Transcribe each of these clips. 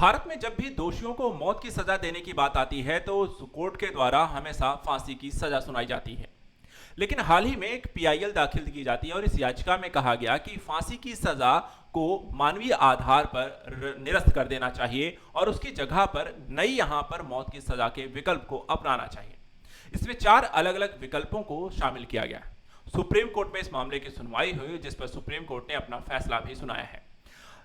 भारत में जब भी दोषियों को मौत की सजा देने की बात आती है तो कोर्ट के द्वारा हमेशा फांसी की सजा सुनाई जाती है। लेकिन हाल ही में एक पीआईएल दाखिल की जाती है और इस याचिका में कहा गया कि फांसी की सजा को मानवीय आधार पर निरस्त कर देना चाहिए और उसकी जगह पर नई यहां पर मौत की सजा के विकल्प को अपनाना चाहिए। इसमें 4 अलग अलग विकल्पों को शामिल किया गया। सुप्रीम कोर्ट में इस मामले की सुनवाई हुई जिस पर सुप्रीम कोर्ट ने अपना फैसला भी सुनाया है।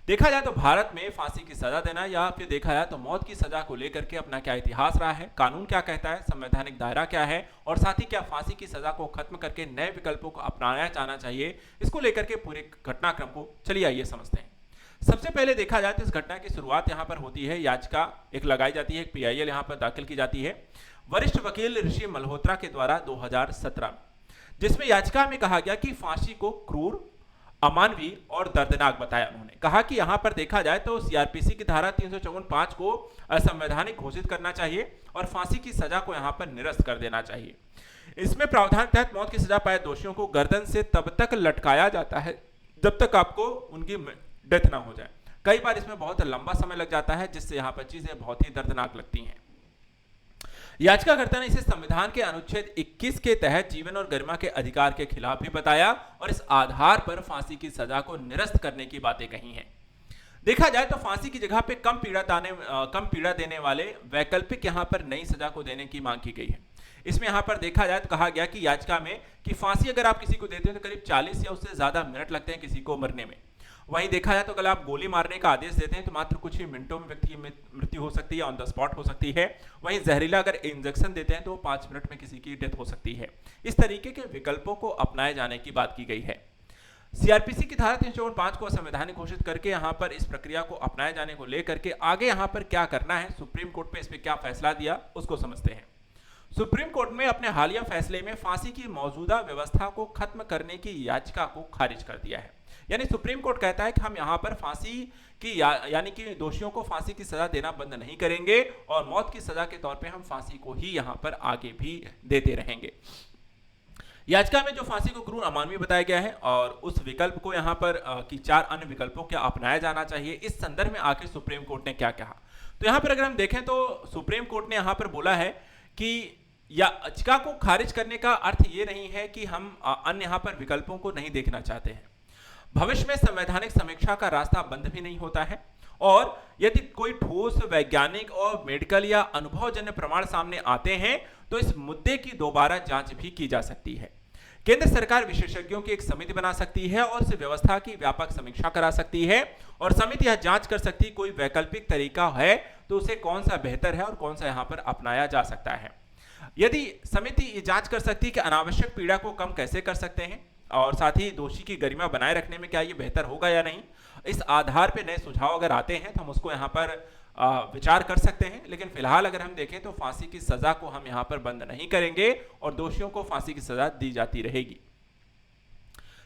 देखा जाए तो भारत में फांसी की सजा देना या फिर देखा जाए तो मौत की सजा को लेकर के अपना क्या इतिहास रहा है, कानून क्या कहता है, संवैधानिक दायरा क्या है और साथ ही क्या फांसी की सजा को खत्म करके नए विकल्पों को अपनाया जाना चाहिए, इसको लेकर के पूरे घटनाक्रम को चलिए आइए समझते हैं। सबसे पहले देखा जाए तो इस घटना की शुरुआत यहाँ पर होती है, याचिका एक लगाई जाती है, एक पीआईएल यहाँ पर दाखिल की जाती है वरिष्ठ वकील ऋषि मल्होत्रा के द्वारा 2017 में, जिसमें याचिका में कहा गया कि फांसी को क्रूर, अमानवीय और दर्दनाक बताया। उन्होंने कहा कि यहां पर देखा जाए तो सीआरपीसी की धारा 354(5) को असंवैधानिक घोषित करना चाहिए और फांसी की सजा को यहां पर निरस्त कर देना चाहिए। इसमें प्रावधान के तहत मौत की सजा पाए दोषियों को गर्दन से तब तक लटकाया जाता है जब तक आपको उनकी डेथ ना हो जाए। कई बार इसमें बहुत लंबा समय लग जाता है जिससे यहाँ पर चीजें बहुत ही दर्दनाक लगती हैं। याचिकाकर्ता ने इसे संविधान के अनुच्छेद 21 के तहत जीवन और गरिमा के अधिकार के खिलाफ भी बताया और इस आधार पर फांसी की सजा को निरस्त करने की बातें कही हैं। देखा जाए तो फांसी की जगह पे कम पीड़ा देने वाले वैकल्पिक यहां पर नई सजा को देने की मांग की गई है। इसमें यहां पर देखा जाए तो कहा गया कि याचिका में कि फांसी अगर आप किसी को देते हैं तो करीब 40 या उससे ज्यादा मिनट लगते हैं किसी को मरने में। वहीं देखा जाए तो अगर आप गोली मारने का आदेश देते हैं तो मात्र कुछ ही मिनटों में व्यक्ति की मृत्यु हो सकती है, ऑन द स्पॉट हो सकती है। वहीं जहरीला अगर इंजेक्शन देते हैं तो 5 मिनट में किसी की डेथ हो सकती है। इस तरीके के विकल्पों को अपनाए जाने की बात की गई है। सीआरपीसी की धारा 354(5) को असंवैधानिक घोषित करके यहाँ पर इस प्रक्रिया को अपनाए जाने को लेकर के आगे यहाँ पर क्या करना है, सुप्रीम कोर्ट पे इस पर क्या फैसला दिया उसको समझते हैं। सुप्रीम कोर्ट में अपने हालिया फैसले में फांसी की मौजूदा व्यवस्था को खत्म करने की याचिका को खारिज कर दिया है। यानी सुप्रीम कोर्ट कहता है कि हम यहाँ पर फांसी की यानी कि दोषियों को फांसी की सजा देना बंद नहीं करेंगे और मौत की सजा के तौर पे हम फांसी को ही यहाँ पर आगे भी देते रहेंगे। याचिका में जो फांसी को क्रूर, अमानवीय बताया गया है और उस विकल्प को यहाँ पर कि 4 अन्य विकल्पों को अपनाया जाना चाहिए, इस संदर्भ में आखिर सुप्रीम कोर्ट ने क्या कहा। तो यहाँ पर अगर हम देखें तो सुप्रीम कोर्ट ने यहाँ पर बोला है कि याचिका को खारिज करने का अर्थ ये नहीं है कि हम अन्य यहाँ पर विकल्पों को नहीं देखना चाहते हैं। भविष्य में संवैधानिक समीक्षा का रास्ता बंद भी नहीं होता है और यदि कोई ठोस वैज्ञानिक और मेडिकल या अनुभवजन्य प्रमाण सामने आते हैं तो इस मुद्दे की दोबारा जांच भी की जा सकती है। केंद्र सरकार विशेषज्ञों की एक समिति बना सकती है और इस व्यवस्था की व्यापक समीक्षा करा सकती है और समिति यह जांच कर सकती है कोई वैकल्पिक तरीका है तो उसे कौन सा बेहतर है और कौन सा यहाँ पर अपनाया जा सकता है। यदि समिति ये जांच कर सकती है कि अनावश्यक पीड़ा को कम कैसे कर सकते हैं और साथ ही दोषी की गरिमा बनाए रखने में क्या ये बेहतर होगा या नहीं, इस आधार पे नए सुझाव अगर आते हैं तो हम उसको यहाँ पर विचार कर सकते हैं। लेकिन फिलहाल अगर हम देखें तो फांसी की सजा को हम यहाँ पर बंद नहीं करेंगे और दोषियों को फांसी की सजा दी जाती रहेगी।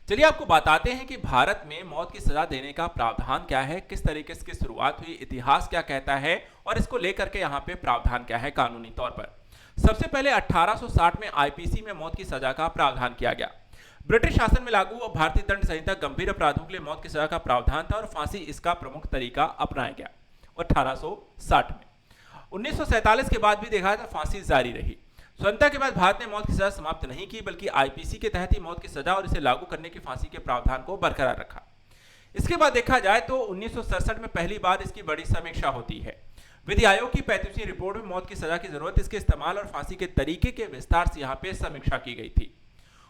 चलिए आपको बताते हैं कि भारत में मौत की सजा देने का प्रावधान क्या है, किस तरीके से इसकी शुरुआत हुई, इतिहास क्या कहता है और इसको लेकर के यहाँ पे प्रावधान क्या है कानूनी तौर पर। सबसे पहले 1860 में आईपीसी में मौत की सजा का प्रावधान किया गया। ब्रिटिश शासन में लागू और भारतीय दंड संहिता गंभीर अपराधों के लिए मौत की सजा का प्रावधान था और फांसी इसका प्रमुख तरीका अपनाया गया 1860 में। 1947 के बाद भी देखा था फांसी जारी रही। स्वतंत्रता के बाद भारत ने मौत की सजा समाप्त नहीं की बल्कि आईपीसी के तहत ही मौत की सजा और इसे लागू करने की फांसी के प्रावधान को बरकरार रखा। इसके बाद देखा जाए तो 1967 में पहली बार इसकी बड़ी समीक्षा होती है। विधि आयोग की 35वीं रिपोर्ट में मौत की सजा की जरूरत, इसके इस्तेमाल और फांसी के तरीके के विस्तार से यहाँ पे समीक्षा की गई थी।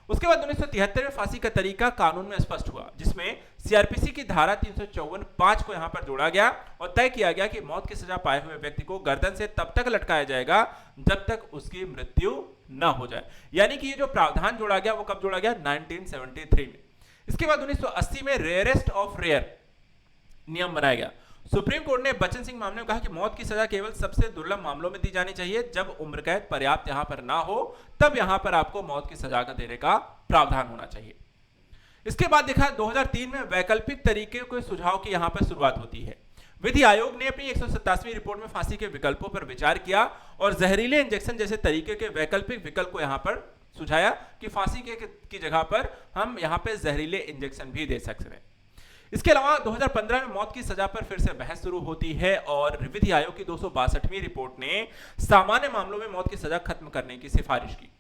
उसके बाद 1973 में फांसी का तरीका कानून में स्पष्ट हुआ जिसमें सीआरपीसी की धारा 354(5) को यहाँ पर जोड़ा गया और तय किया गया कि मौत की सजा पाए हुए व्यक्ति को गर्दन से तब तक लटकाया जाएगा जब तक उसकी मृत्यु न हो जाए। यानी कि ये जो प्रावधान जोड़ा गया वो कब जोड़ा गया, 1973 में। इसके बाद 1980 में रेयरेस्ट ऑफ रेयर नियम बनाया गया। सुप्रीम कोर्ट ने बच्चन सिंह मामले में कहा कि मौत की सजा केवल सबसे दुर्लभ मामलों में दी जानी चाहिए, जब उम्र कैद पर्याप्त यहां पर ना हो तब यहां पर आपको मौत की सजा का देने का प्रावधान होना चाहिए। इसके बाद देखा 2003 में वैकल्पिक तरीके के सुझाव की यहां पर शुरुआत होती है। विधि आयोग ने अपनी 187वीं रिपोर्ट में फांसी के विकल्पों पर विचार किया और जहरीले इंजेक्शन जैसे तरीके के वैकल्पिक विकल्प को यहां पर सुझाया कि फांसी की जगह पर हम यहां पर जहरीले इंजेक्शन भी दे सकते हैं। इसके अलावा 2015 में मौत की सजा पर फिर से बहस शुरू होती है और विधि आयोग की 262वीं रिपोर्ट ने सामान्य मामलों में मौत की सजा खत्म करने की सिफारिश की।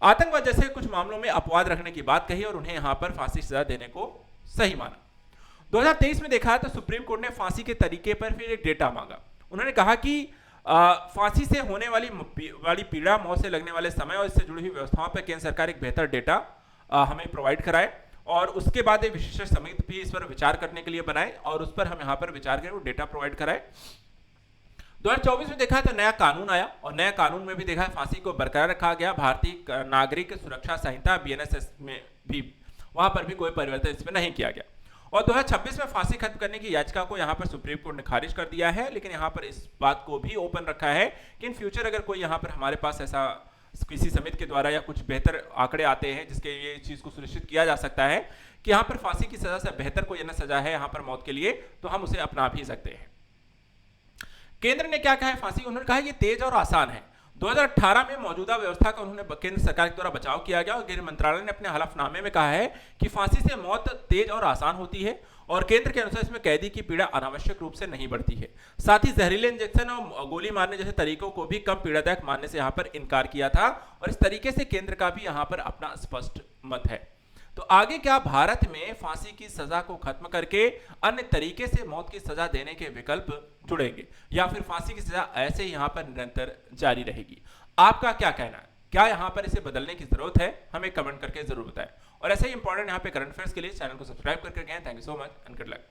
आतंकवाद जैसे कुछ मामलों में अपवाद रखने की बात कही और उन्हें यहां पर फांसी की सजा देने को सही माना। 2023 में देखा तो सुप्रीम कोर्ट ने फांसी के तरीके पर फिर एक डेटा मांगा। उन्होंने कहा कि फांसी से होने वाली पीड़ा, मौत से लगने वाले समय और इससे जुड़ी हुई व्यवस्थाओं पर केंद्र सरकार एक बेहतर डेटा हमें प्रोवाइड कराए और उसके बाद एक विशेष समिति भी इस पर विचार करने के लिए बनाए और उस पर हम यहाँ पर विचार करें, वो डेटा प्रोवाइड कराए। 2024 में देखा तो नया कानून आया और नया कानून में भी देखा फांसी को बरकरार रखा गया। भारतीय नागरिक सुरक्षा संहिता बीएनएस में भी वहां पर भी कोई परिवर्तन इसमें नहीं किया गया। और 2026 में फांसी खत्म करने की याचिका को यहां पर सुप्रीम कोर्ट ने खारिज कर दिया है, लेकिन यहां पर इस बात को भी ओपन रखा है कि इन फ्यूचर अगर कोई यहां पर हमारे पास ऐसा किसी समिति के द्वारा या कुछ बेहतर आंकड़े आते हैं जिसके ये चीज को सुनिश्चित किया जा सकता है कि यहाँ पर फांसी की सजा से बेहतर कोई अन्य सजा है यहाँ पर मौत के लिए, तो हम उसे अपना भी सकते हैं। केंद्र ने क्या कहा है फांसी, उन्होंने कहा ये तेज और आसान है। 2018 में मौजूदा व्यवस्था का उन्होंने केंद्र सरकार के द्वारा बचाव किया गया और गृह मंत्रालय ने अपने हलफनामे में कहा है कि फांसी से मौत तेज और आसान होती है और केंद्र के अनुसार इसमें कैदी की पीड़ा अनावश्यक रूप से नहीं बढ़ती है। साथ ही जहरीले इंजेक्शन और गोली मारने जैसे तरीकों को भी कम पीड़ादायक मानने से यहाँ पर इनकार किया था और इस तरीके से केंद्र का भी यहाँ पर अपना स्पष्ट मत है। तो आगे क्या भारत में फांसी की सजा को खत्म करके अन्य तरीके से मौत की सजा देने के विकल्प जुड़ेंगे या फिर फांसी की सजा ऐसे ही यहाँ पर निरंतर जारी रहेगी? आपका क्या कहना है? क्या यहाँ पर इसे बदलने की जरूरत है? हमें कमेंट करके जरूर बताएं। और ऐसे ही इंपॉर्टेंट यहाँ पे करंट अफेयर्स के लिए चैनल को सब्सक्राइब करके गए। Thank you so much and good luck.